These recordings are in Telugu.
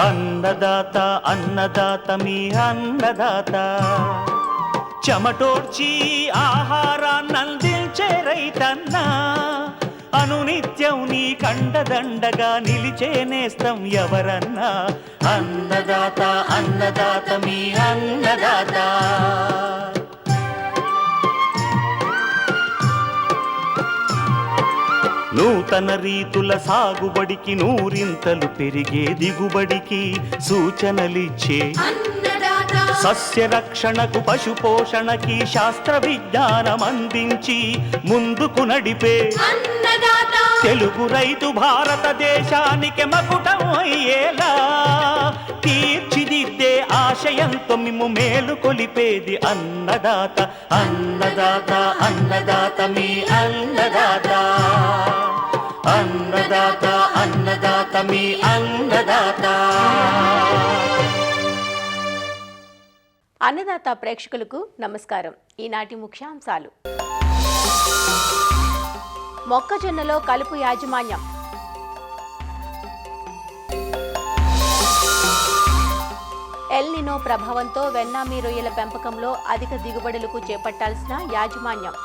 అన్నదాత అన్నదాత మీ అన్నదాత, చెమటోడ్చి ఆహారాన్నందించే రైతన్నా, అనునిత్యం నీ కండదండగా నిలిచే నేస్తం ఎవరన్నా. అన్నదాత అన్నదాత మీ అన్నదాత. నూతన రీతుల సాగుబడికి, నూరింతలు పెరిగే దిగుబడికి సూచనలిచ్చే సస్య రక్షణకు, పశు పోషణకి శాస్త్ర విజ్ఞానం అందించి ముందుకు నడిపే తెలుగు రైతు భారతదేశానికి మకుటం అయ్యేలా తీర్చిదిద్దే ఆశయంతో మిమ్ము మేలు కొలిపేది అన్నదాత. అన్నదాత అన్నదాత మీ అన్నదాత. అన్నదాత అన్నదాత మీ అన్నదాత. అన్నదాత ప్రేక్షకులకు నమస్కారం. ఈనాటి ముఖ్యాంశాలు: మొక్కజొన్నలో కలుపు యాజమాన్యం, ఎల్ నినో ప్రభావంతో వెన్నామి రొయ్యల పెంపకంలో అధిక దిగుబడులకు చేపట్టాల్సిన యాజమాన్యం,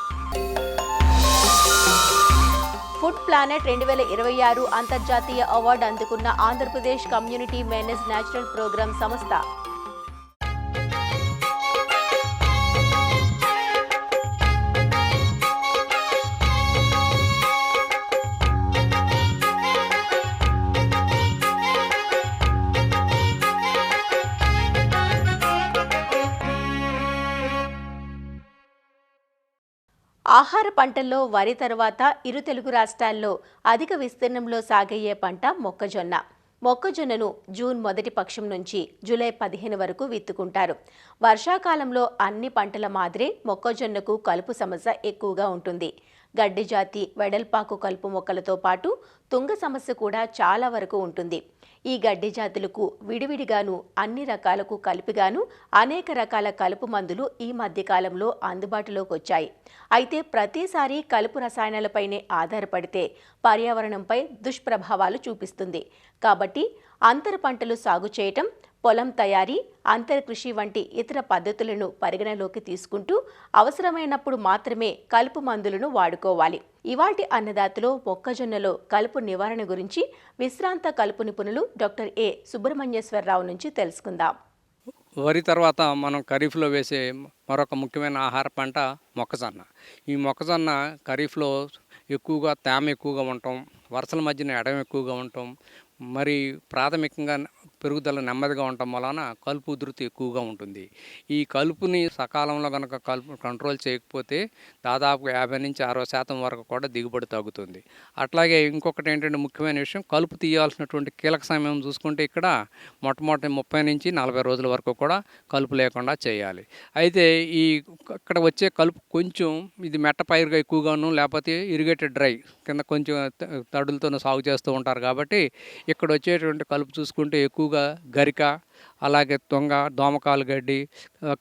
ఫుడ్ ప్లానెట్ 2026 అంతర్జాతీయ అవార్డు అందుకున్న Andhra Pradesh community manage natural programme సంస్థ, ఆహార పంటల్లో వరి తర్వాత ఇరు తెలుగు రాష్ట్రాల్లో అధిక విస్తీర్ణంలో సాగయ్యే పంట మొక్కజొన్న. మొక్కజొన్నను జూన్ మొదటి పక్షం నుంచి జూలై 15 వరకు విత్తుకుంటారు. వర్షాకాలంలో అన్ని పంటల మాదిరే మొక్కజొన్నకు కలుపు సమస్య ఎక్కువగా ఉంటుంది. గడ్డి జాతి, వెడల్పాకు కలుపు మొక్కలతో పాటు తుంగ సమస్య కూడా చాలా వరకు ఉంటుంది. ఈ గడ్డి జాతులకు విడివిడిగాను అన్ని రకాలకు కలిపిగాను అనేక రకాల కలుపు మందులు ఈ మధ్యకాలంలో అందుబాటులోకి వచ్చాయి. అయితే ప్రతిసారి కలుపు రసాయనాలపైనే ఆధారపడితే పర్యావరణంపై దుష్ప్రభావాలు చూపిస్తుంది. కాబట్టి అంతర పంటలు సాగు చేయటం, పొలం తయారీ, అంతర కృషి వంటి ఇతర పద్ధతులను పరిగణలోకి తీసుకుంటూ అవసరమైనప్పుడు మాత్రమే కలుపు మందులను వాడుకోవాలి. ఇవాల్టి అన్నదాతలో మొక్కజొన్నలో కలుపు నివారణ గురించి విశ్రాంత కలుపు నిపుణులు డాక్టర్ ఏ సుబ్రహ్మణ్యేశ్వరరావు నుంచి తెలుసుకుందాం. వరి తర్వాత మనం ఖరీఫ్లో వేసే మరొక ముఖ్యమైన ఆహార పంట మొక్కజొన్న. ఈ మొక్కజొన్న ఖరీఫ్లో ఎక్కువగా తేమ ఎక్కువగా ఉండటం, వరుసల మధ్యన ఎడం ఎక్కువగా ఉండటం, మరి ప్రాథమికంగా పెరుగుదల నెమ్మదిగా ఉండటం వలన కలుపు ఉధృతి ఎక్కువగా ఉంటుంది. ఈ కలుపుని సకాలంలో కనుక కలుపు కంట్రోల్ చేయకపోతే దాదాపు 50 నుంచి 60% వరకు కూడా దిగుబడి తగ్గుతుంది. అట్లాగే ఇంకొకటి ఏంటంటే ముఖ్యమైన విషయం, కలుపు తీయాల్సినటువంటి కీలక సమయం చూసుకుంటే ఇక్కడ మొట్టమొదటి 30 నుంచి 40 రోజుల వరకు కూడా కలుపు లేకుండా చేయాలి. అయితే ఇక్కడ వచ్చే కలుపు కొంచెం ఇది మెట్ట పైరుగా ఎక్కువగాను, లేకపోతే ఇరిగేటెడ్ డ్రై కింద కొంచెం తడులతో సాగు చేస్తూ ఉంటారు. కాబట్టి ఇక్కడ వచ్చేటువంటి కలుపు చూసుకుంటే ఎక్కువగా గరిక, అలాగే తొంగ, దోమకాలు గడ్డి,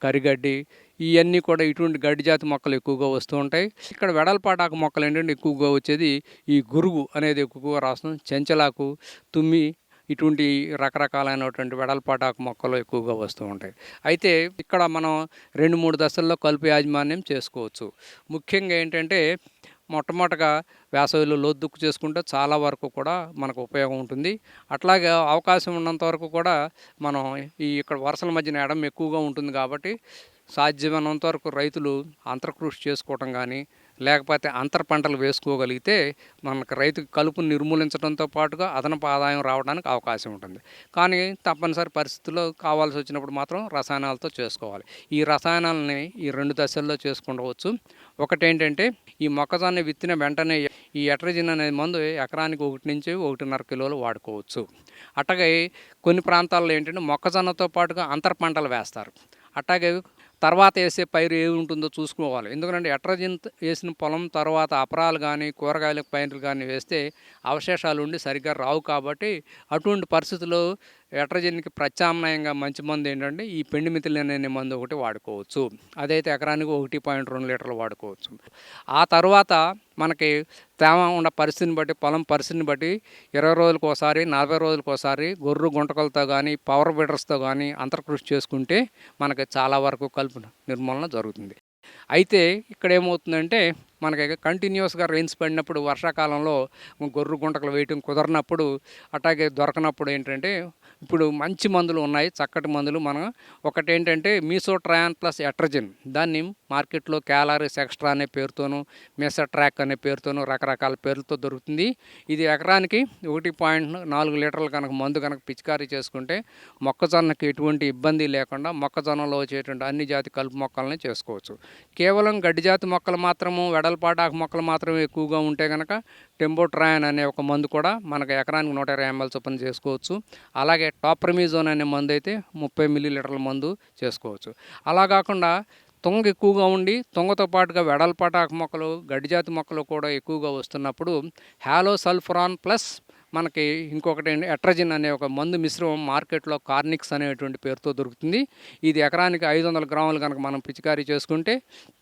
కరిగడ్డి, ఇవన్నీ కూడా ఇటువంటి గడ్డి జాతి మొక్కలు ఎక్కువగా వస్తూ ఉంటాయి. ఇక్కడ వెడల్పాటాకు మొక్కలు ఏంటంటే ఎక్కువగా వచ్చేది ఈ గురుగు అనేది ఎక్కువగా రాస్తాం, చెంచలాకు, తుమ్మి, ఇటువంటి రకరకాలైనటువంటి వెడల్పాటాకు మొక్కలు ఎక్కువగా వస్తూ ఉంటాయి. అయితే ఇక్కడ మనం 2-3 దశల్లో కలుపు యాజమాన్యం చేసుకోవచ్చు. ముఖ్యంగా ఏంటంటే మొట్టమొదటిగా వేసవిలో లోతుదుక్కు చేసుకుంటే చాలా వరకు కూడా మనకు ఉపయోగం ఉంటుంది. అట్లాగే అవకాశం ఉన్నంత వరకు కూడా మనం ఇక్కడ వరుసల మధ్యన ఎడం ఎక్కువగా ఉంటుంది కాబట్టి సాధ్యమైనంత వరకు రైతులు అంతర్కృషి చేసుకోవటం కానీ, లేకపోతే అంతర పంటలు వేసుకోగలిగితే మనకు రైతుకి కలుపును నిర్మూలించడంతో పాటుగా అదనపు ఆదాయం రావడానికి అవకాశం ఉంటుంది. కానీ తప్పనిసరి పరిస్థితుల్లో కావాల్సి వచ్చినప్పుడు మాత్రం రసాయనాలతో చేసుకోవాలి. ఈ రసాయనాలని ఈ 2 దశల్లో చేసుకుంటవచ్చు. ఒకటేంటంటే ఈ మొక్కజొన్న విత్తిన వెంటనే ఈ ఎట్రజిన్ అనే మందు ఎకరానికి 1 నుంచి 1.5 కిలోలు వాడుకోవచ్చు. అట్లాగే కొన్ని ప్రాంతాల్లో ఏంటంటే మొక్కజొన్నతో పాటుగా అంతర పంటలు వేస్తారు. అట్లాగే తర్వాత వేసే పైరు ఏమి ఉంటుందో చూసుకోవాలి. ఎందుకంటే ఎట్రజిన్ వేసిన పొలం తర్వాత అపరాలు కానీ, కూరగాయల పైర్లు కానీ వేస్తే అవశేషాలు ఉండి సరిగ్గా రావు. కాబట్టి అటువంటి పరిస్థితుల్లో ఎట్రజన్కి ప్రత్యామ్నాయంగా మంచి మందు ఏంటంటే ఈ పెండిమిథిలిన్ అనే మందు ఒకటి వాడుకోవచ్చు. అదైతే ఎకరానికి 1.2 లీటర్లు వాడుకోవచ్చు. ఆ తర్వాత మనకి తేమ ఉన్న పరిస్థితిని బట్టి, పొలం పరిస్థితిని బట్టి 20 రోజులకోసారి, 40 రోజులకోసారి గొర్రు గుంటకలతో కానీ, పవర్ బీడర్స్తో కానీ అంతర్కృషి చేసుకుంటే మనకి చాలా వరకు కలుపు నిర్మూలన జరుగుతుంది. అయితే ఇక్కడ ఏమవుతుందంటే మనకి కంటిన్యూస్గా రెయిన్స్ పడినప్పుడు వర్షాకాలంలో గొర్రు గుంటకలు వేయటం కుదరనప్పుడు, అట్లాగే దొరకనప్పుడు ఏంటంటే ఇప్పుడు మంచి మందులు ఉన్నాయి, చక్కటి మందులు. మనం ఒకటేంటంటే మీసోట్రయాన్ ప్లస్ ఎట్రజిన్, దాన్ని మార్కెట్లో క్యాలరీస్ ఎక్స్ట్రా అనే పేరుతోనూ, మెసట్రాక్ అనే పేరుతోనూ రకరకాల పేర్లతో దొరుకుతుంది. ఇది ఎకరానికి 1.4 లీటర్లు కనుక మందు కనుక పిచికారీ చేసుకుంటే మొక్కజొన్నకి ఎటువంటి ఇబ్బంది లేకుండా మొక్కజొన్నలో వచ్చేటువంటి అన్ని జాతి కలుపు మొక్కల్ని చేసుకోవచ్చు. కేవలం గడ్డి జాతి మొక్కలు మాత్రము, వెడల్పాటాకు మొక్కలు మాత్రమే ఎక్కువగా ఉంటే కనుక టెంబోట్రాయన్ అనే ఒక మందు కూడా మనకు ఎకరానికి 120 ml చొప్పున చేసుకోవచ్చు. అలాగే టాప్రమిజోన్ అనే మందు అయితే 30 మిల్లీలీటర్ల మందు చేసుకోవచ్చు. అలా కాకుండా తుంగ ఎక్కువగా ఉండి తుంగతో పాటుగా వెడల్పాటాకు మొక్కలు, గడ్డి జాతి మొక్కలు కూడా ఎక్కువగా వస్తున్నప్పుడు హ్యాలోసల్ఫరాన్ ప్లస్ మనకి ఇంకొకటి ఎట్రజిన్ అనే ఒక మందు మిశ్రమం మార్కెట్లో కార్నిక్స్ అనేటువంటి పేరుతో దొరుకుతుంది. ఇది ఎకరానికి 500 గ్రాములు కనుక మనం పిచికారీ చేసుకుంటే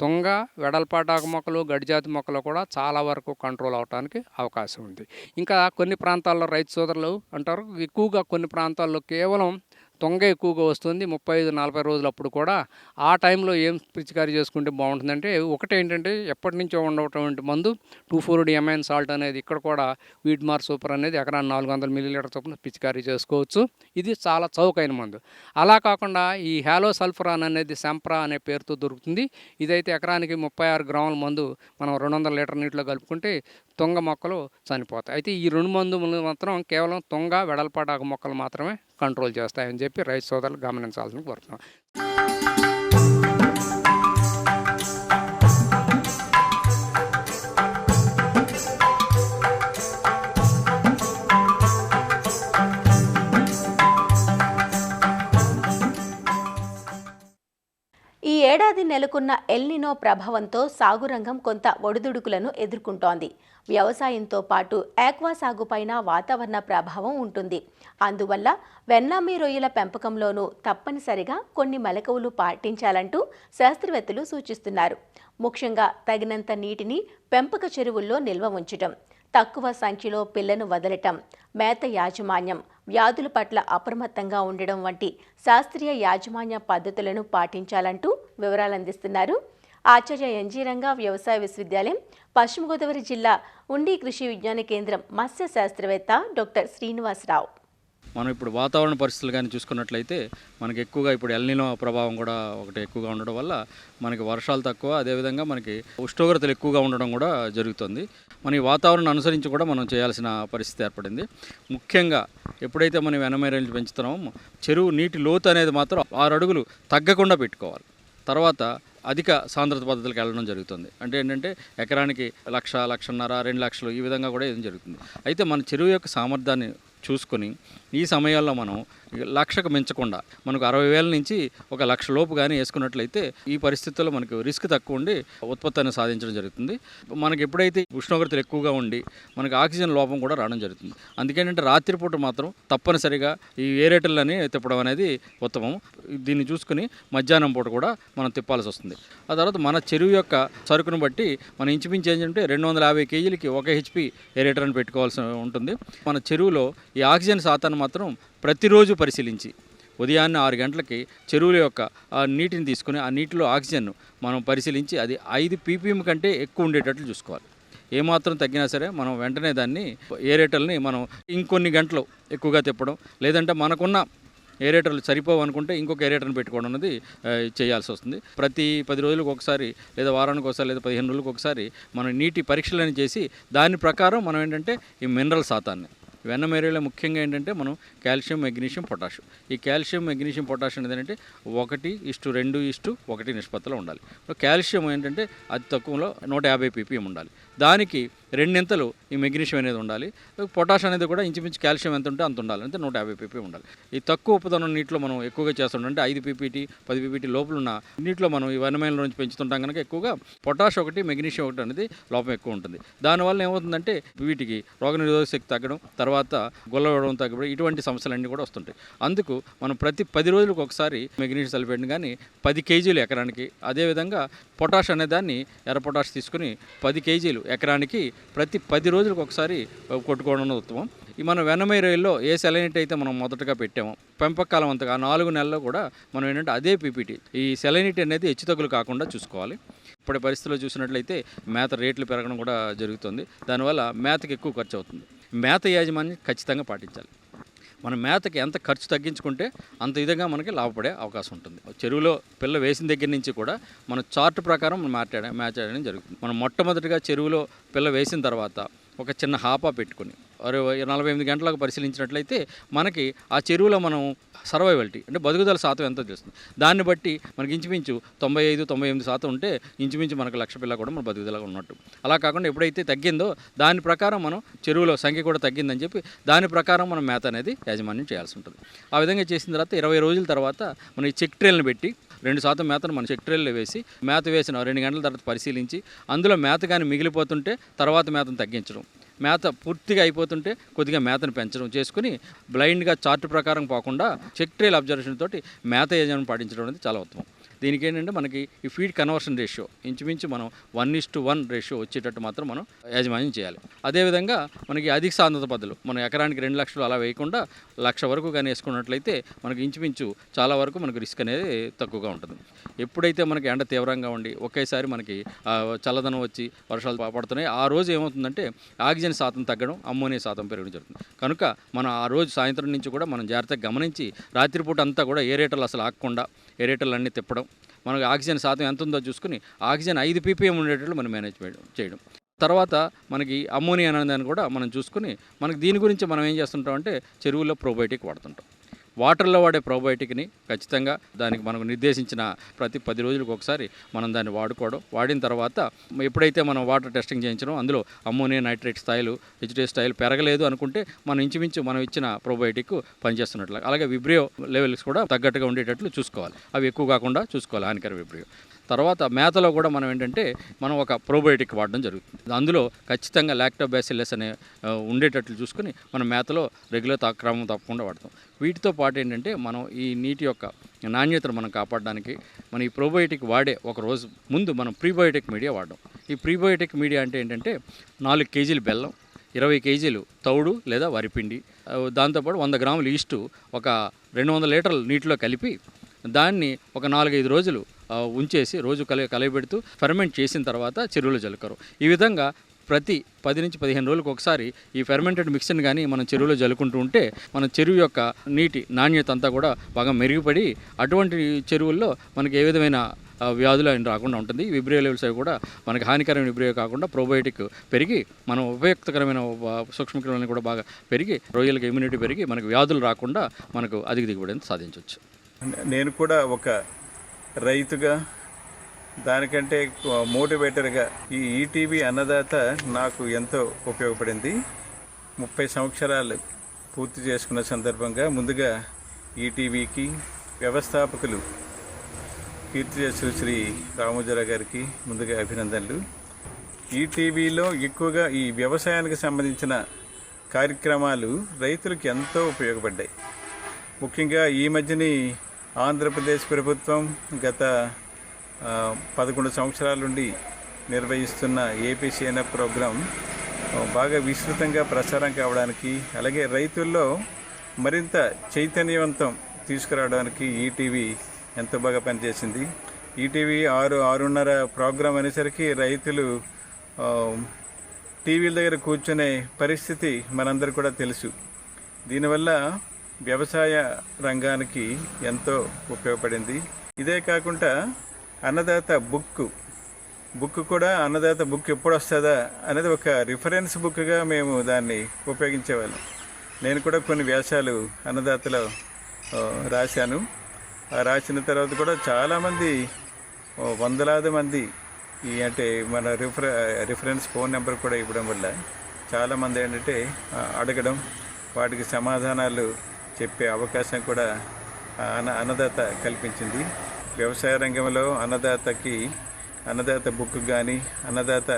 తుంగ, వెడల్పాటాకు మొక్కలు, గడ్డిజాతి మొక్కలు కూడా చాలా వరకు కంట్రోల్ అవడానికి అవకాశం ఉంది. ఇంకా కొన్ని ప్రాంతాల్లో రైతు సోదరులు అంటారు, ఎక్కువగా కొన్ని ప్రాంతాల్లో కేవలం తుంగ ఎక్కువగా వస్తుంది 35-40 రోజులప్పుడు కూడా. ఆ టైంలో ఏం పిచికారీ చేసుకుంటే బాగుంటుందంటే, ఒకటేంటంటే ఎప్పటి నుంచో ఉండేటువంటి మందు 2,4-డిఅమైన్ సాల్ట్ అనేది ఇక్కడ కూడా వీడ్మార్ సూపర్ అనేది ఎకరాన్ని 400 మిల్లీలీటర్ చొప్పున పిచికారీ చేసుకోవచ్చు. ఇది చాలా చౌకైన మందు. అలా కాకుండా ఈ హ్యాలోసల్ఫరాన్ అనేది సెంప్రా అనే పేరుతో దొరుకుతుంది. ఇదైతే ఎకరానికి 36 గ్రాముల మందు మనం 200 లీటర్ నీటిలో కలుపుకుంటే తుంగ మొక్కలు చనిపోతాయి. అయితే ఈ 2 మందులు మాత్రం కేవలం తుంగ, వెడల్పాటాకు మొక్కలు మాత్రమే కంట్రోల్ చేస్తాయని చెప్పి రైతు సోదరులు గమనించాల్సిన కోరుతున్నాం. ఈ ఏడాది నెలకొన్న ఎల్నినో ప్రభావంతో సాగురంగం కొంత ఒడిదుడుకులను ఎదుర్కొంటోంది. వ్యవసాయంతో పాటు ఆక్వా సాగుపైన వాతావరణ ప్రభావం ఉంటుంది. అందువల్ల వెన్నామి రొయ్యల పెంపకంలోనూ తప్పనిసరిగా కొన్ని మెలకువలు పాటించాలంటూ శాస్త్రవేత్తలు సూచిస్తున్నారు. ముఖ్యంగా తగినంత నీటిని పెంపక చెరువుల్లో నిల్వ ఉంచటం, తక్కువ సంఖ్యలో పిల్లను వదలటం, మేత యాజమాన్యం, వ్యాధుల పట్ల అప్రమత్తంగా ఉండడం వంటి శాస్త్రీయ యాజమాన్య పద్ధతులను పాటించాలంటూ వివరాలు అందిస్తున్నారు ఆచార్య ఎన్జీ రంగా వ్యవసాయ విశ్వవిద్యాలయం, పశ్చిమ గోదావరి జిల్లా ఉండి కృషి విజ్ఞాన కేంద్రం మత్స్య శాస్త్రవేత్త డాక్టర్ శ్రీనివాసరావు. మనం ఇప్పుడు వాతావరణ పరిస్థితులు కానీ చూసుకున్నట్లయితే మనకి ఎక్కువగా ఇప్పుడు ఎల్నినో ప్రభావం కూడా ఒకటి ఎక్కువగా ఉండడం వల్ల మనకి వర్షాలు తక్కువ, అదేవిధంగా మనకి ఉష్ణోగ్రతలు ఎక్కువగా ఉండడం కూడా జరుగుతుంది. మన ఈ వాతావరణం అనుసరించి కూడా మనం చేయాల్సిన పరిస్థితి ఏర్పడింది. ముఖ్యంగా ఎప్పుడైతే మనం వెనమేరలు పెంచుతున్నామో చెరువు నీటి లోతు అనేది మాత్రం 6 అడుగులు తగ్గకుండా పెట్టుకోవాలి. తర్వాత అధిక సాంద్రత పద్ధతులకు వెళ్ళడం జరుగుతుంది. అంటే ఏంటంటే ఎకరానికి 1,00,000, 1,50,000, 2 లక్షలు ఈ విధంగా కూడా ఏం జరుగుతుంది. అయితే మన చెరువు యొక్క సామర్థ్యాన్ని చూసుకొని ఈ సమయాల్లో మనం 1,00,000కు మించకుండా మనకు 60,000 నుంచి 1,00,000 లోపు కానీ వేసుకున్నట్లయితే ఈ పరిస్థితుల్లో మనకు రిస్క్ తక్కువ ఉండి ఉత్పత్తిని సాధించడం జరుగుతుంది. మనకి ఎప్పుడైతే ఉష్ణోగ్రతలు ఎక్కువగా ఉండి మనకి ఆక్సిజన్ లోపం కూడా రావడం జరుగుతుంది. అందుకేంటంటే రాత్రిపూట మాత్రం తప్పనిసరిగా ఈ ఏరేటర్లని తిప్పడం అనేది ఉత్తమం. దీన్ని చూసుకుని మధ్యాహ్నం పూట కూడా మనం తిప్పాల్సి వస్తుంది. ఆ తర్వాత మన చెరువు యొక్క సరుకును బట్టి మనం ఇంచుమించు ఏంటంటే 250 కేజీలకి 1 HP ఏరేటర్ అని పెట్టుకోవాల్సి ఉంటుంది. మన చెరువులో ఈ ఆక్సిజన్ శాతాన్ని మాత్రం ప్రతిరోజు పరిశీలించి ఉదయాన్నే 6 గంటలకి చెరువుల యొక్క నీటిని తీసుకుని ఆ నీటిలో ఆక్సిజన్ మనం పరిశీలించి అది 5 ppm కంటే ఎక్కువ ఉండేటట్లు చూసుకోవాలి. ఏమాత్రం తగ్గినా సరే మనం వెంటనే దాన్ని ఏరేటర్ని మనం ఇంకొన్ని గంటలు ఎక్కువగా తిప్పడం, లేదంటే మనకున్న ఏరేటర్లు సరిపోవు అనుకుంటే ఇంకొక ఏరేటర్ని పెట్టుకోవడం అనేది చేయాల్సి వస్తుంది. ప్రతి 10 రోజులకు ఒకసారి లేదా వారానికి ఒకసారి లేదా 15 రోజులకు ఒకసారి మనం నీటి పరీక్షలను చేసి దాని ప్రకారం మనం ఏంటంటే ఈ మినరల్ శాతాన్ని వెన్నం ఏరియాలో ముఖ్యంగా ఏంటంటే మనం కాల్షియం, మెగ్నీషియం, పొటాషియం. ఈ కాల్షియం, మెగ్నీషియం, పొటాషియం అనేది ఏంటంటే 1:2:1 నిష్పత్తిలో ఉండాలి. కాల్షియం ఏంటంటే అతి తక్కువలో 150 ppm ఉండాలి. దానికి 2 ఈ మెగ్నీషియం అనేది ఉండాలి. పొటాష్ అనేది కూడా ఇంచుమించు కాల్షియం ఎంత ఉంటే అంత ఉండాలి, అంటే 150 ppm ఉండాలి. ఈ తక్కువ ఉప్పుదనం నీటిలో మనం ఎక్కువగా చేస్తుంటాం, అంటే 5 ppt 10 ppt లోపల ఉన్న నీటిలో మనం ఈ వనమేల నుంచి పెంచుతుంటాం కనుక ఎక్కువగా పొటాష్ ఒకటి, మెగ్నీషియం ఒకటి అనేది లోపం ఎక్కువ ఉంటుంది. దానివల్ల ఏమవుతుందంటే వీటికి రోగనిరోధక శక్తి తగ్గడం, తర్వాత తర్వాత గొల్లవడం తగ్గిపోవడం ఇటువంటి సమస్యలన్నీ కూడా వస్తుంటాయి. అందుకు మనం ప్రతి 10 రోజులకు ఒకసారి మెగ్నీషియం సల్ఫేట్ని కానీ 10 కేజీలు ఎకరానికి, అదేవిధంగా పొటాష్ అనే దాన్ని ఎర్ర పొటాష్ తీసుకుని 10 కేజీలు ఎకరానికి ప్రతి 10 రోజులకు ఒకసారి కొట్టుకోవడం ఉత్తమం. ఈ మనం వెన్నమై రొయ్యల్లో ఏ సెలైనిటీ అయితే మనం మొదటగా పెట్టామో పెంపకాలం అంతగా 4 నెలల్లో కూడా మనం ఏంటంటే అదే పీపీటీ, ఈ సెలైనిటీ అనేది హెచ్చుతగ్గులు కాకుండా చూసుకోవాలి. ఇప్పటి పరిస్థితుల్లో చూసినట్లయితే మేత రేట్లు పెరగడం కూడా జరుగుతుంది. దానివల్ల మేతకి ఎక్కువ ఖర్చు అవుతుంది. మేత యాజమాన్యం ఖచ్చితంగా పాటించాలి. మన మేతకి ఎంత ఖర్చు తగ్గించుకుంటే అంత విధంగా మనకి లాభపడే అవకాశం ఉంటుంది. చెరువులో పిల్ల వేసిన దగ్గర నుంచి కూడా మన చార్ట్ ప్రకారం మ్యాచ్ చేయడం జరుగుతుంది. మనం మొట్టమొదటిగా చెరువులో పిల్ల వేసిన తర్వాత ఒక చిన్న హాపా పెట్టుకుని 48 గంటలకు పరిశీలించినట్లయితే మనకి ఆ చెరువులో మనం సర్వైవలిటీ అంటే బతుకుదల శాతం ఎంతో తెలుస్తుంది. దాన్ని బట్టి మనకి ఇంచుమించు 95-98% ఉంటే ఇంచుమించు మనకు 1,00,000 పిల్ల కూడా మన బతుకుదల ఉన్నట్టు. అలా కాకుండా ఎప్పుడైతే తగ్గిందో దాని ప్రకారం మనం చెరువులో సంఖ్య కూడా తగ్గిందని చెప్పి దాని ప్రకారం మనం మేత అనేది యాజమాన్యం చేయాల్సి ఉంటుంది. ఆ విధంగా చేసిన తర్వాత 20 రోజుల తర్వాత మనం ఈ చెక్ ట్రేల్ని పెట్టి 2% మేతను మనం చెక్ ట్రేల్లో వేసి మేత వేసిన 2 గంటల తర్వాత పరిశీలించి అందులో మేత కానీ మిగిలిపోతుంటే తర్వాత మేతను తగ్గించడం, మేత పూర్తిగా అయిపోతుంటే కొద్దిగా మేతను పెంచడం చేసుకుని బ్లైండ్గా చార్ట్ ప్రకారం పోకుండా చెక్ ట్రేల్ అబ్జర్వేషన్ తోటి మేత యజమానం పాటించడం అనేది చాలా ఉత్తమం. దీనికి ఏంటంటే మనకి ఈ ఫీడ్ కన్వర్షన్ రేషియో ఇంచుమించు మనం 1:1 రేషియో వచ్చేటట్టు మాత్రం మనం యాజమాన్యం చేయాలి. అదేవిధంగా మనకి అధిక సాంద్రత పద్ధతులు మనం ఎకరానికి 2 లక్షలు అలా వేయకుండా 1,00,000 వరకు కానీ వేసుకున్నట్లయితే మనకి ఇంచుమించు చాలా వరకు మనకు రిస్క్ అనేది తక్కువగా ఉంటుంది. ఎప్పుడైతే మనకి ఎండ తీవ్రంగా ఉండి ఒకేసారి మనకి చల్లదనం వచ్చి వర్షాలు పడుతున్నాయి ఆ రోజు ఏమవుతుందంటే ఆక్సిజన్ శాతం తగ్గడం, అమ్మోనియా శాతం పెరగడం జరుగుతుంది. కనుక మనం ఆ రోజు సాయంత్రం నుంచి కూడా మనం జాగ్రత్తగా గమనించి రాత్రిపూట అంతా కూడా ఏరేటర్లు అసలు ఆగకుండా ఏరేటర్లు అన్నీ తిప్పడం, మనకు ఆక్సిజన్ శాతం ఎంత ఉందో చూసుకుని ఆక్సిజన్ 5 ppm ఉండేటట్లు మనం మేనేజ్ చేయడం. తర్వాత మనకి అమ్మోనియా అనేదాన్ని కూడా మనం చూసుకుని మనకి దీని గురించి మనం ఏం చేస్తుంటామంటే చెరువుల్లో ప్రోబయోటిక్ వాడుతుంటాం. వాటర్లో వాడే ప్రోబయోటిక్ని ఖచ్చితంగా దానికి మనకు నిర్దేశించిన ప్రతి 10 రోజులకు ఒకసారి మనం దాన్ని వాడుకోవడం. వాడిన తర్వాత ఎప్పుడైతే మనం వాటర్ టెస్టింగ్ చేయించడం అందులో అమ్మోనియా నైట్రేట్ స్థాయిలు హెచ్డిఎస్ స్థాయిలు పెరగలేదు అనుకుంటే మనం ఇంచుమించు మనం ఇచ్చిన ప్రోబయోటిక్ పనిచేస్తున్నట్లు. అలాగే విబ్రియో లెవెల్స్ కూడా తగ్గట్టుగా ఉండేటట్లు చూసుకోవాలి. అవి ఎక్కువ కాకుండా చూసుకోవాలి హానికర విబ్రియో. తర్వాత మేతలో కూడా మనం ఏంటంటే మనం ఒక ప్రోబయోటిక్ వాడడం జరుగుతుంది. అందులో ఖచ్చితంగా లాక్టోబాసిల్లస్ అనే ఉండేటట్లు చూసుకుని మనం మేతలో రెగ్యులర్ క్రమం తప్పకుండా వాడతాం. వీటితో పాటు ఏంటంటే మనం ఈ నీటి యొక్క నాణ్యతను మనం కాపాడడానికి మన ఈ ప్రోబయోటిక్ వాడే ఒక రోజు ముందు మనం ప్రీబయోటిక్ మీడియా వాడడం. ఈ ప్రీబయోటిక్ మీడియా అంటే ఏంటంటే 4 కేజీలు బెల్లం, 20 కేజీలు తౌడు లేదా వరిపిండి, దాంతోపాటు 100 గ్రాములు ఈస్టు ఒక 200 లీటర్ల నీటిలో కలిపి దాన్ని ఒక 4-5 రోజులు ఉంచేసి రోజు కలయబెడుతూ ఫెర్మెంట్ చేసిన తర్వాత చెరువులో జల్లుకరు. ఈ విధంగా ప్రతి 10 నుంచి 15 రోజులకు ఒకసారి ఈ ఫెర్మెంటెడ్ మిక్స్ని కానీ మనం చెరువులో జల్లుకుంటూ ఉంటే మన చెరువు యొక్క నీటి నాణ్యత అంతా కూడా బాగా మెరుగుపడి అటువంటి చెరువుల్లో మనకి ఏ విధమైన వ్యాధులు అయిన రాకుండా ఉంటుంది. విబ్రియో లెవెల్స్ అవి కూడా మనకి హానికరమైన విబ్రియో కాకుండా ప్రోబయోటిక్ పెరిగి మనం ఉపయుక్తకరమైన సూక్ష్మక్రిములను కూడా బాగా పెరిగి రొయ్యలకు ఇమ్యూనిటీ పెరిగి మనకు వ్యాధులు రాకుండా మనకు అధిక దిగుబడిని సాధించవచ్చు. నేను కూడా ఒక రైతుగా దానికంటే మోటివేటర్గా ఈ ఈటీవీ అన్నదాత నాకు ఎంతో ఉపయోగపడింది. 30 సంవత్సరాలు పూర్తి చేసుకున్న సందర్భంగా ముందుగా ఈటీవీకి వ్యవస్థాపకులు కీర్తిశేషులు శ్రీ రామోజీరావు గారికి ముందుగా అభినందనలు. ఈటీవీలో ఎక్కువగా ఈ వ్యవసాయానికి సంబంధించిన కార్యక్రమాలు రైతులకు ఎంతో ఉపయోగపడ్డాయి. ముఖ్యంగా ఈ మధ్యని ఆంధ్రప్రదేశ్ ప్రభుత్వం గత 11 సంవత్సరాల నుండి నిర్వహిస్తున్న ఏపీసీఎన్ఎఫ్ ప్రోగ్రాం బాగా విస్తృతంగా ప్రచారం కావడానికి, అలాగే రైతుల్లో మరింత చైతన్యవంతం తీసుకురావడానికి ఈటీవీ ఎంతో బాగా పనిచేసింది. ఈటీవీ 6-6:30 ప్రోగ్రాం అనేసరికి రైతులు టీవీల దగ్గర కూర్చునే పరిస్థితి మనందరూ కూడా తెలుసు. దీనివల్ల వ్యవసాయ రంగానికి ఎంతో ఉపయోగపడింది. ఇదే కాకుండా అన్నదాత బుక్ కూడా అన్నదాత బుక్ ఎప్పుడు వస్తుందా అనేది ఒక రిఫరెన్స్ బుక్గా మేము దాన్ని ఉపయోగించేవాళ్ళం. నేను కూడా కొన్ని వ్యాసాలు అన్నదాతలో రాశాను. రాసిన తర్వాత కూడా చాలామంది వందలాది మంది అంటే మన రిఫరెన్స్ ఫోన్ నెంబర్ కూడా ఇవ్వడం వల్ల చాలామంది ఏంటంటే అడగడం, వాటికి సమాధానాలు చెప్పే అవకాశం కూడా అన్నదాత కల్పించింది. వ్యవసాయ రంగంలో అన్నదాత బుక్ కానీ అన్నదాత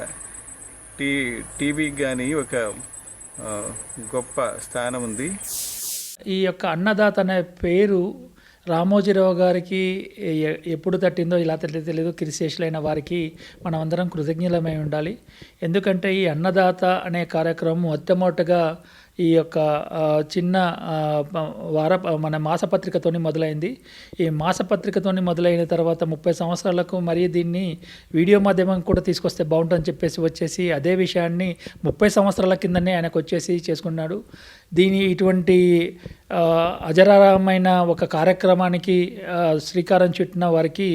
టీవీకి కానీ ఒక గొప్ప స్థానం ఉంది. ఈ యొక్క అన్నదాత అనే పేరు రామోజీరావు గారికి ఎప్పుడు తట్టిందో ఇలా తెలియదు. కిరిశేషులైన వారికి మనం అందరం కృతజ్ఞులమై ఉండాలి. ఎందుకంటే ఈ అన్నదాత అనే కార్యక్రమం మొట్టమొదటగా ఈ యొక్క చిన్న మన మాసపత్రికతోని మొదలైంది. ఈ మాసపత్రికతోని మొదలైన తర్వాత 30 సంవత్సరాలకు మరీ దీన్ని వీడియో మాధ్యమం కూడా తీసుకొస్తే బాగుంటుందని చెప్పేసి వచ్చేసి అదే విషయాన్ని 30 సంవత్సరాల కిందనే ఆయనకు వచ్చేసి చేసుకున్నాడు. ఇటువంటి అజరారమైన ఒక కార్యక్రమానికి శ్రీకారం చుట్టిన వారికి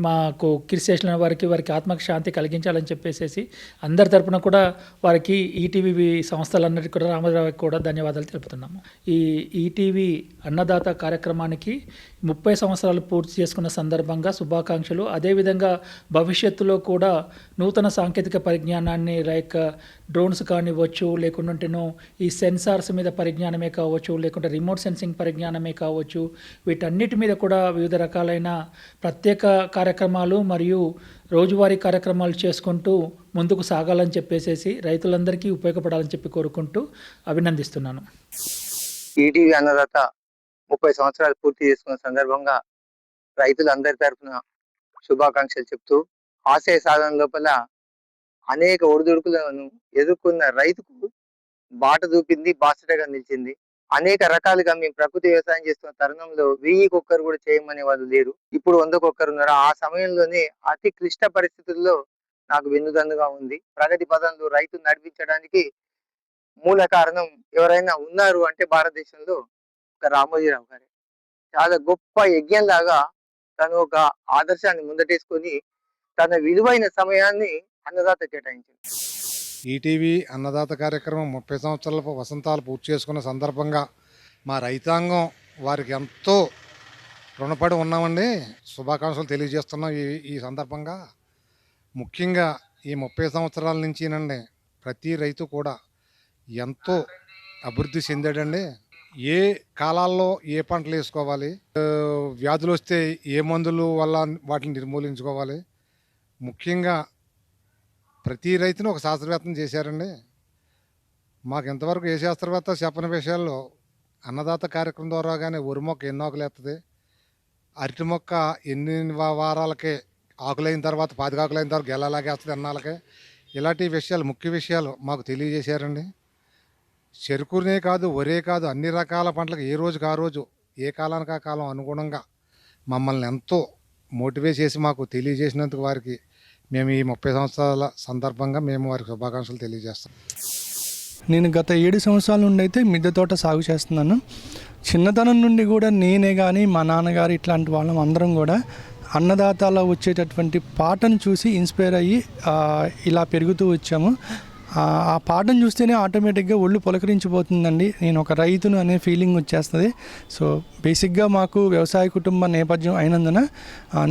మాకు కిరిశేషులైన వారికి ఆత్మకు శాంతి కలిగించాలని చెప్పేసి అందరి తరపున కూడా వారికి ఈటీవీ సంస్థలన్నిటికీ కూడా రామోజీరావుకి కూడా ధన్యవాదాలు తెలుపుతున్నాము. ఈ ఈటీవీ అన్నదాత కార్యక్రమానికి 30 సంవత్సరాలు పూర్తి చేసుకున్న సందర్భంగా శుభాకాంక్షలు. అదేవిధంగా భవిష్యత్తులో కూడా నూతన సాంకేతిక పరిజ్ఞానాన్ని లైక్ డ్రోన్స్ కానివ్వచ్చు, లేకుంటేనో ఈ సెన్సార్స్ మీద పరిజ్ఞానమే కావచ్చు, లేకుంటే రిమోట్ సెన్సింగ్ పరిజ్ఞానమే కావచ్చు, వీటన్నిటి మీద కూడా వివిధ రకాలైన ప్రత్యేక కార్యక్రమాలు మరియు రోజువారీ కార్యక్రమాలు చేసుకుంటూ ముందుకు సాగాలని చెప్పేసి రైతులందరికీ ఉపయోగపడాలని చెప్పి కోరుకుంటూ అభినందిస్తున్నాను. ఈటీవీ అన్నదాత 30 సంవత్సరాలు పూర్తి చేసుకున్న సందర్భంగా రైతులందరి తరఫున శుభాకాంక్షలు చెప్తూ, ఆశయ సాధన లోపల అనేక ఒడిదుడుకులను ఎదుర్కొన్న రైతుకు బాట చూపింది, బాసటగా నిలిచింది. అనేక రకాలుగా మేము ప్రకృతి వ్యవసాయం చేస్తున్న తరుణంలో 1000కి ఒక్కరు కూడా చేయమనే వాళ్ళు లేరు. ఇప్పుడు 100కి ఒక్కరు ఉన్నారు. ఆ సమయంలోనే అతి క్లిష్ట పరిస్థితుల్లో నాకు వెన్నుదన్నుగా ఉంది. ప్రగతి పదంలో రైతు నడిపించడానికి మూల కారణం ఎవరైనా ఉన్నారు అంటే భారతదేశంలో ఒక రామోజీరావు గారే. చాలా గొప్ప యజ్ఞంలాగా తను ఒక ఆదర్శాన్ని ముందటేసుకొని తన విలువైన సమయాన్ని అన్నదాత కేటాయించింది. ఈటీవీ అన్నదాత కార్యక్రమం 30 సంవత్సరాల వసంతాలు పూర్తి చేసుకున్న సందర్భంగా మా రైతాంగం వారికి ఎంతో రుణపడి ఉన్నామండి. శుభాకాంక్షలు తెలియజేస్తున్నాం. ఈ సందర్భంగా ముఖ్యంగా ఈ 30 సంవత్సరాల నుంచినండి ప్రతి రైతు కూడా ఎంతో అభివృద్ధి చెందాడండి. ఏ కాలాల్లో ఏ పంటలు వేసుకోవాలి, వ్యాధులు వస్తే ఏ మందులు వల్ల వాటిని నిర్మూలించుకోవాలి, ముఖ్యంగా ప్రతి రైతును ఒక శాస్త్రవేత్తను చేశారండి. మాకు ఇంతవరకు ఏ శాస్త్రవేత్త చెప్పని విషయాల్లో అన్నదాత కార్యక్రమం ద్వారా కానీ వరి మొక్క ఎన్ని ఆకులు వేస్తుంది, అరటి మొక్క ఎన్ని వారాలకే ఆకులైన తర్వాత 10 ఆకులైన తర్వాత గెలలాగేస్తుంది ఎన్నాళ్ళకే, ఇలాంటి విషయాలు ముఖ్య విషయాలు మాకు తెలియజేశారండి. చెరుకునే కాదు, వరే కాదు, అన్ని రకాల పంటలకు ఏ రోజుకి ఆ రోజు ఏ కాలానికి ఆ కాలం అనుగుణంగా మమ్మల్ని ఎంతో మోటివేట్ చేసి మాకు తెలియజేసినందుకు వారికి మేము ఈ 30 సంవత్సరాల సందర్భంగా మేము వారికి శుభాకాంక్షలు తెలియజేస్తాం. నేను గత 7 సంవత్సరాల నుండి అయితే మిద్దె తోట సాగు చేస్తున్నాను. చిన్నతనం నుండి కూడా నేనే కానీ మా నాన్నగారు ఇట్లాంటి వాళ్ళం అందరం కూడా అన్నదాతలో వచ్చేటటువంటి పాటను చూసి ఇన్స్పైర్ అయ్యి ఇలా పెరుగుతూ వచ్చాము. ఆ పాటను చూస్తేనే ఆటోమేటిక్గా ఒళ్ళు పులకరించిపోతుందండి. నేను ఒక రైతును అనే ఫీలింగ్ వచ్చేస్తుంది. సో బేసిక్గా మాకు వ్యవసాయ కుటుంబ నేపథ్యం అయినందున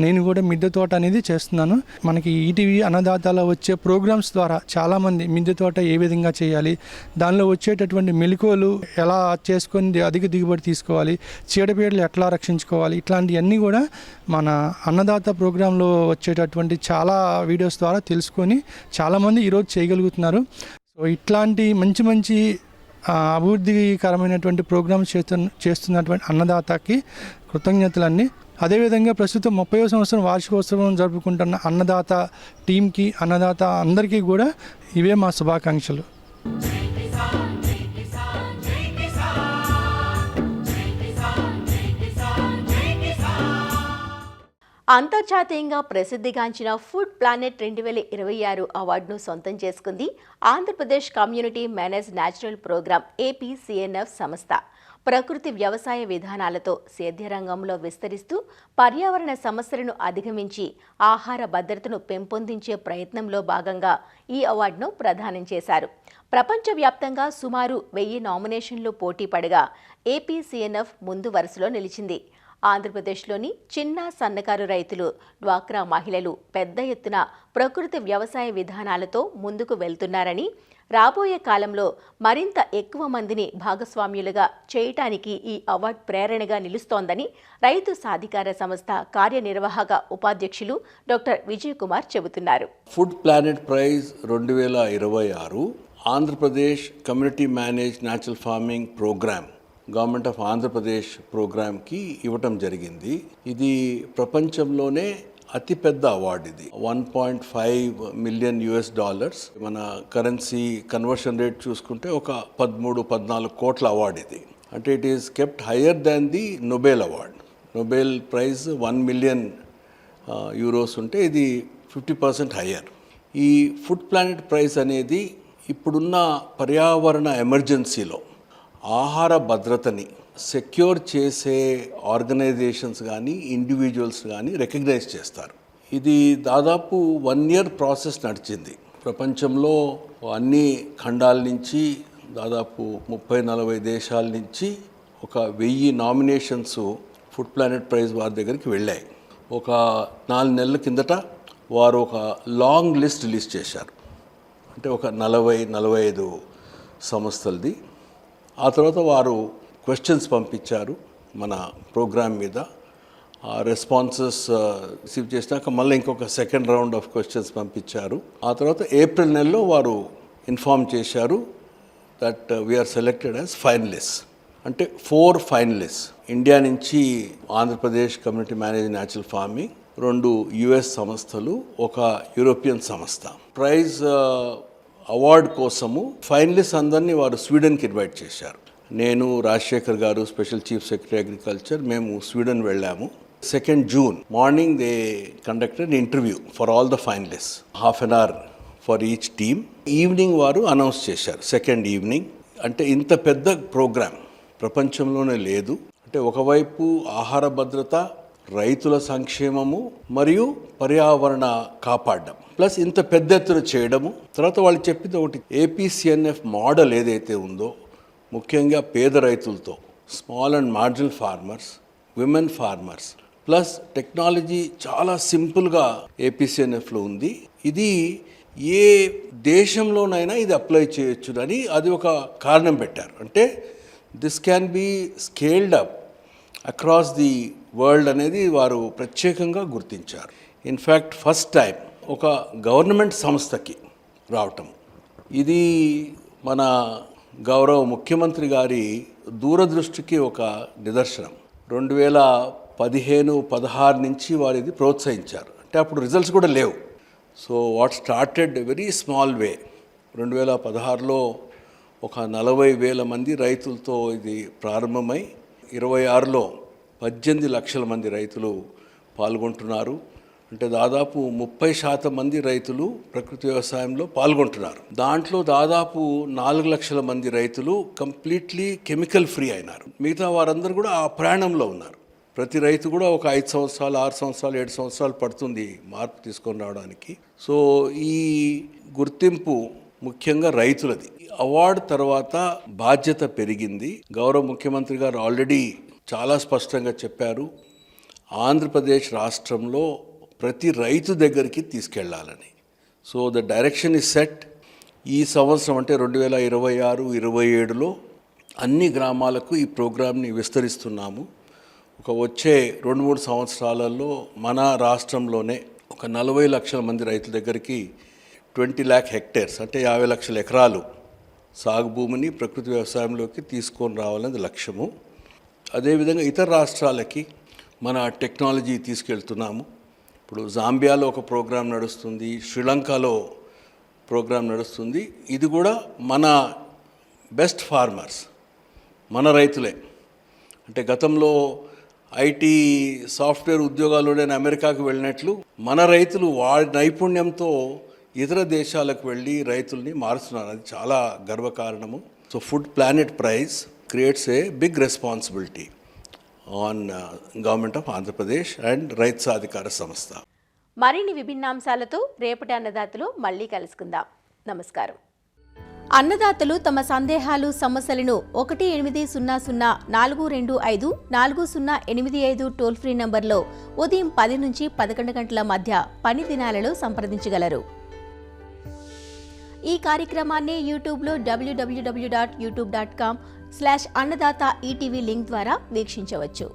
నేను కూడా మిద్దె తోట అనేది చేస్తున్నాను. మనకి ఈటీవీ అన్నదాతలో వచ్చే ప్రోగ్రామ్స్ ద్వారా చాలామంది మిద్దె తోట ఏ విధంగా చేయాలి, దానిలో వచ్చేటటువంటి మెలకువలు ఎలా చేసుకొని అధిక దిగుబడి తీసుకోవాలి, చీడపీడలు ఎట్లా రక్షించుకోవాలి, ఇట్లాంటివన్నీ కూడా మన అన్నదాత ప్రోగ్రాంలో వచ్చేటటువంటి చాలా వీడియోస్ ద్వారా తెలుసుకొని చాలామంది ఈరోజు చేయగలుగుతున్నారు. సో ఇట్లాంటి మంచి మంచి అభివృద్ధికరమైనటువంటి ప్రోగ్రామ్స్ చేస్తున్నటువంటి అన్నదాతకి కృతజ్ఞతలన్నీ. అదేవిధంగా ప్రస్తుతం 30వ సంవత్సరం వార్షికోత్సవం జరుపుకుంటున్న అన్నదాత టీంకి, అన్నదాత అందరికీ కూడా ఇవే మా శుభాకాంక్షలు. అంతర్జాతీయంగా ప్రసిద్ధిగాంచిన ఫుడ్ ప్లానెట్ 2026 అవార్డును సొంతం చేసుకుంది Andhra Pradesh community manage natural programme APCNF సంస్థ. ప్రకృతి వ్యవసాయ విధానాలతో సేద్య రంగంలో విస్తరిస్తూ పర్యావరణ సమస్యలను అధిగమించి ఆహార భద్రతను పెంపొందించే ప్రయత్నంలో భాగంగా ఈ అవార్డును ప్రదానం చేశారు. ప్రపంచవ్యాప్తంగా సుమారు 1000 నామినేషన్లు పోటీ పడగా APCNF ముందు వరుసలో నిలిచింది. ఆంధ్రప్రదేశ్లోని చిన్న సన్నకారు రైతులు, డ్వాక్రా మహిళలు పెద్ద ఎత్తున ప్రకృతి వ్యవసాయ విధానాలతో ముందుకు వెళ్తున్నారని, రాబోయే కాలంలో మరింత ఎక్కువ మందిని భాగస్వామ్యులుగా చేయటానికి ఈ అవార్డు ప్రేరణగా నిలుస్తోందని రైతు సాధికార సంస్థ కార్యనిర్వాహక ఉపాధ్యక్షులు డాక్టర్ విజయ్ కుమార్ చెబుతున్నారు. Food planet praise 2026 Andhra Pradesh community manage natural farming programme government of Andhra Pradesh ప్రోగ్రామ్కి ఇవ్వటం జరిగింది. ఇది ప్రపంచంలోనే అతిపెద్ద అవార్డు. ఇది $1.5 మిలియన్. మన కరెన్సీ కన్వర్షన్ రేట్ చూసుకుంటే ఒక 13-14 కోట్ల అవార్డు ఇది. అంటే it is kept higher than the Nobel award. Nobel prize 1 million euros ఉంటే ఇది 50% హయ్యర్. ఈ ఫుడ్ ప్లానెట్ ప్రైజ్ అనేది ఇప్పుడున్న పర్యావరణ ఎమర్జెన్సీలో ఆహార భద్రతని సెక్యూర్ చేసే ఆర్గనైజేషన్స్ కానీ ఇండివిజువల్స్ కానీ రికగ్నైజ్ చేస్తారు. ఇది దాదాపు 1 ఇయర్ ప్రాసెస్ నడిచింది. ప్రపంచంలో అన్ని ఖండాల నుంచి దాదాపు 30-40 దేశాల నుంచి ఒక 1000 నామినేషన్స్ ఫుడ్ ప్లానెట్ ప్రైజ్ వారి దగ్గరికి వెళ్ళాయి. ఒక 4 నెలల కిందట వారు ఒక లాంగ్ లిస్ట్ రిలీజ్ చేశారు. అంటే ఒక 40-45 సంస్థలది. ఆ తర్వాత వారు క్వశ్చన్స్ పంపించారు మన ప్రోగ్రామ్ మీద. ఆ రెస్పాన్సెస్ రిసీవ్ చేసినాక మళ్ళీ ఇంకొక సెకండ్ రౌండ్ ఆఫ్ క్వశ్చన్స్ పంపించారు. ఆ తర్వాత ఏప్రిల్ నెలలో వారు ఇన్ఫార్మ్ చేశారు that we are selected as finalist. అంటే 4 ఫైనలిస్ట్ ఇండియా నుంచి Andhra Pradesh community manage natural farming, 2 US సంస్థలు, ఒక యూరోపియన్ సంస్థ. ప్రైజ్ అవార్డు కోసము ఫైనలిస్ట్ అందరినీ వారు స్వీడన్కి ఇన్వైట్ చేశారు. నేను, రాజశేఖర్ గారు, స్పెషల్ చీఫ్ సెక్రటరీ అగ్రికల్చర్, మేము స్వీడన్ వెళ్ళాము. 2nd June morning they conducted interview for all the finalist, ½ an hour for each team. Evening వారు అనౌన్స్ చేశారు, 2nd ఈవినింగ్. అంటే ఇంత పెద్ద ప్రోగ్రామ్ ప్రపంచంలోనే లేదు. అంటే ఒకవైపు ఆహార భద్రత, రైతుల సంక్షేమము మరియు పర్యావరణ కాపాడడం, ప్లస్ ఇంత పెద్ద ఎత్తున చేయడము. తర్వాత వాళ్ళు చెప్పింది ఒకటి, APCNF మోడల్ ఏదైతే ఉందో ముఖ్యంగా పేద రైతులతో, small and marginal farmers, women farmers, plus technology చాలా సింపుల్గా APCNFలో ఉంది. ఇది ఏ దేశంలోనైనా ఇది అప్లై చేయొచ్చునని అది ఒక కారణం పెట్టారు. అంటే this can be scaled up across the world అనేది వారు ప్రత్యేకంగా గుర్తించారు. ఇన్ఫ్యాక్ట్ ఫస్ట్ టైం ఒక గవర్నమెంట్ సంస్థకి రావటం, ఇది మన గౌరవ ముఖ్యమంత్రి గారి దూరదృష్టికి ఒక నిదర్శనం. 2015-16 నుంచి వారు ఇది ప్రోత్సహించారు. అంటే అప్పుడు రిజల్ట్స్ కూడా లేవు. So what started very small way. 2016లో ఒక 40,000 మంది రైతులతో ఇది ప్రారంభమై 26లో 18 లక్షల మంది రైతులు పాల్గొంటున్నారు. అంటే దాదాపు 30% మంది రైతులు ప్రకృతి వ్యవసాయంలో పాల్గొంటున్నారు. దాంట్లో దాదాపు 4 లక్షల మంది రైతులు కంప్లీట్లీ కెమికల్ ఫ్రీ అయినారు. మిగతా వారందరూ కూడా ఆ ప్రయాణంలో ఉన్నారు. ప్రతి రైతు కూడా ఒక 5 సంవత్సరాలు, 6 సంవత్సరాలు, 7 సంవత్సరాలు పడుతుంది మార్పు తీసుకొని రావడానికి. సో ఈ గుర్తింపు ముఖ్యంగా రైతులది. అవార్డు తర్వాత బాధ్యత పెరిగింది. గౌరవ ముఖ్యమంత్రి గారు ఆల్రెడీ చాలా స్పష్టంగా చెప్పారు, ఆంధ్రప్రదేశ్ రాష్ట్రంలో ప్రతి రైతు దగ్గరికి తీసుకెళ్లాలని. So the direction is set. ఈ సంవత్సరం అంటే 2026-27లో అన్ని గ్రామాలకు ఈ ప్రోగ్రామ్ని విస్తరిస్తున్నాము. ఒక వచ్చే 2-3 సంవత్సరాలలో మన రాష్ట్రంలోనే ఒక 40 లక్షల మంది రైతుల దగ్గరికి 20 lakh hectares అంటే 50 లక్షల ఎకరాలు సాగు భూమిని ప్రకృతి వ్యవసాయంలోకి తీసుకొని రావాలనేది లక్ష్యము. అదేవిధంగా ఇతర రాష్ట్రాలకి మన టెక్నాలజీ తీసుకెళ్తున్నాము. ఇప్పుడు జాంబియాలో ఒక ప్రోగ్రాం నడుస్తుంది, శ్రీలంకలో ప్రోగ్రాం నడుస్తుంది. ఇది కూడా మన బెస్ట్ ఫార్మర్స్, మన రైతులే. అంటే గతంలో ఐటీ సాఫ్ట్వేర్ ఉద్యోగాలు నేను అమెరికాకు వెళ్ళినట్లు మన రైతులు వారి నైపుణ్యంతో ఇతర దేశాలకు వెళ్ళి రైతుల్ని మారుస్తున్నారు. అది చాలా గర్వకారణము. So food planet prize creates a big responsibility on government of Andhra Pradesh and రైతు సాధికార సంస్థ. మరిన్ని విభిన్నాంశాలతో రేపటి అన్నదాతలు మళ్ళీ కలుసుకుందాం. నమస్కారం. అన్నదాతలు తమ సందేహాలు, సమస్యలను 1-800-425-4085 టోల్ ఫ్రీ నంబర్లో ఉదయం 10 నుంచి 11 గంటల మధ్య పని దినాలలో సంప్రదించగలరు. ఈ కార్యక్రమాన్ని యూట్యూబ్లో www.youtube.com/annadaata ETV లింక్ ద్వారా వీక్షించవచ్చు.